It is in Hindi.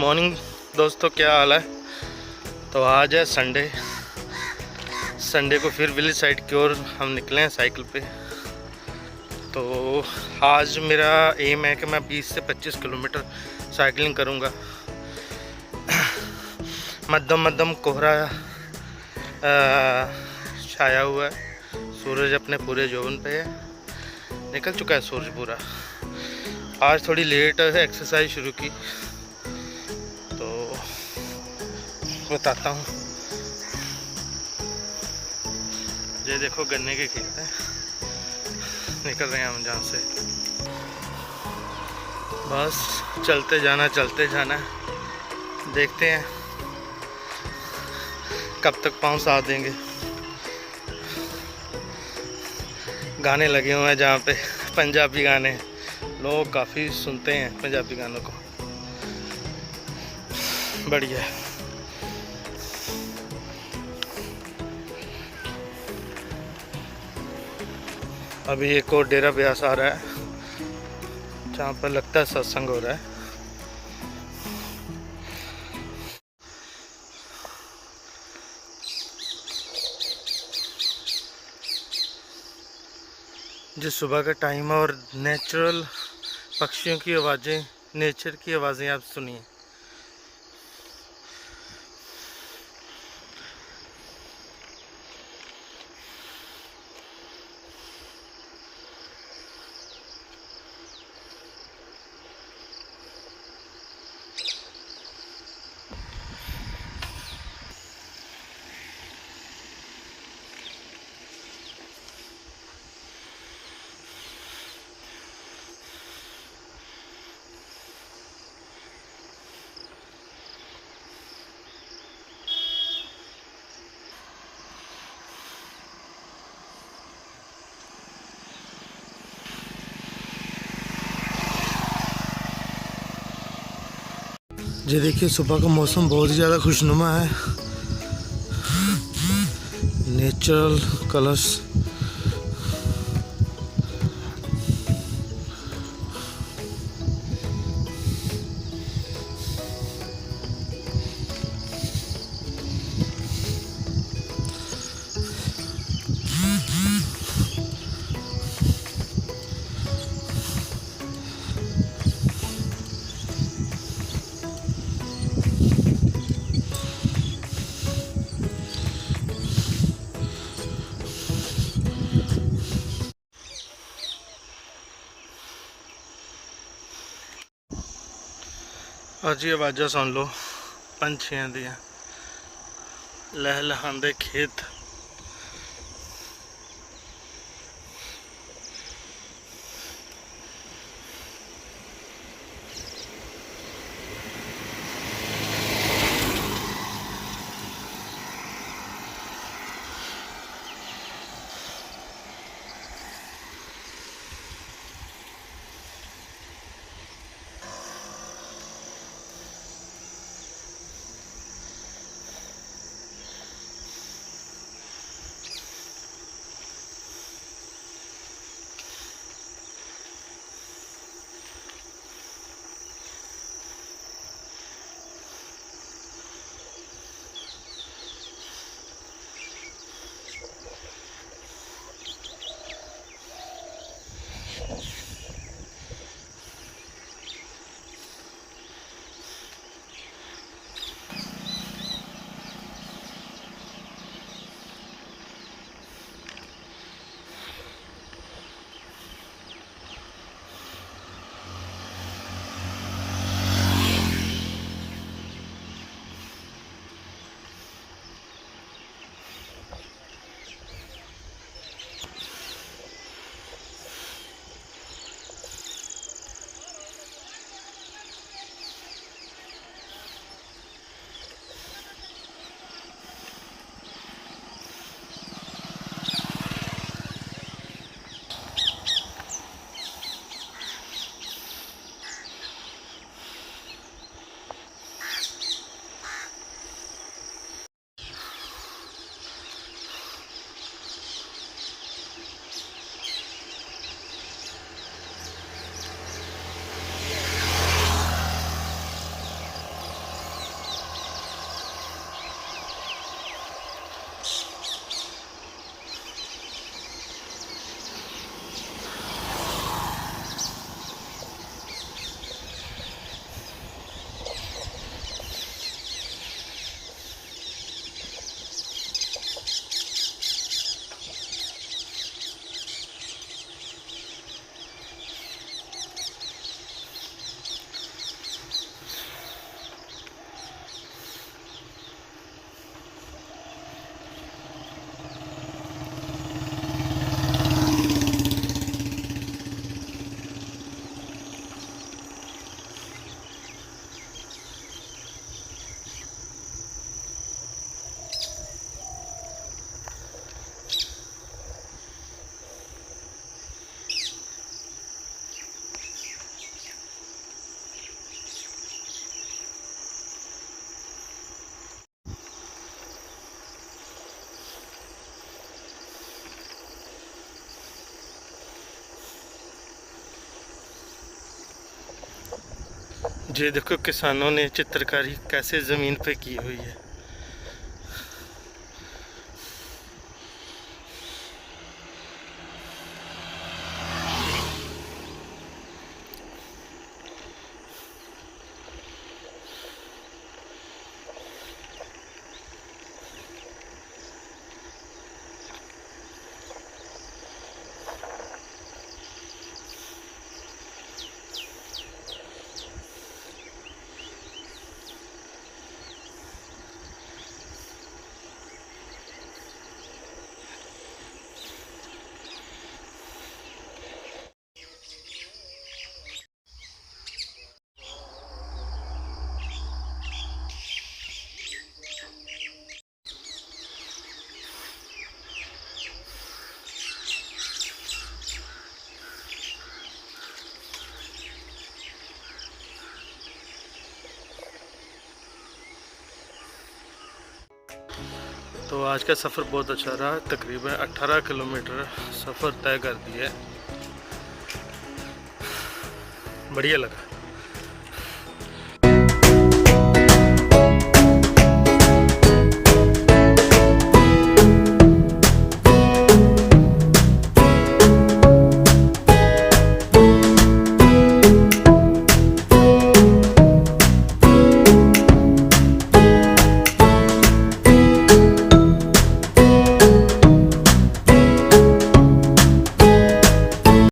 मॉर्निंग दोस्तों, क्या हाल है। तो आज है संडे। संडे को फिर विलेज साइड की ओर हम निकले हैं साइकिल पे। तो आज मेरा एम है कि मैं 20 से 25 किलोमीटर साइकिलिंग करूँगा। मध्यम मध्यम कोहरा छाया हुआ है। सूरज अपने पूरे यौवन पे है, निकल चुका है सूरज पूरा। आज थोड़ी लेट एक्सरसाइज शुरू की, तो बताता हूँ। ये देखो गन्ने के खेत हैं, निकल रहे हैं हम जहाँ से। बस चलते जाना, देखते हैं कब तक पाँव साथ देंगे। गाने लगे हुए हैं जहाँ पे, पंजाबी गाने। लोग काफ़ी सुनते हैं पंजाबी गानों को, बढ़िया है। अभी एक और डेरा ब्यास आ रहा है, जहाँ पर लगता है सत्संग हो रहा है। जो सुबह का टाइम है और नेचुरल पक्षियों की आवाज़ें, नेचर की आवाज़ें आप सुनिए। ये देखिए, सुबह का मौसम बहुत ही ज़्यादा खुशनुमा है। Natural colours. ਅੱਜ आवाज़ा सुन लो पंछियों दियां, लहलहांदे खेत। ये देखो किसानों ने चित्रकारी कैसे ज़मीन पे की हुई है। तो आज का सफ़र बहुत अच्छा रहा। तकरीबन 18 किलोमीटर सफ़र तय कर दिया है। बढ़िया लगा।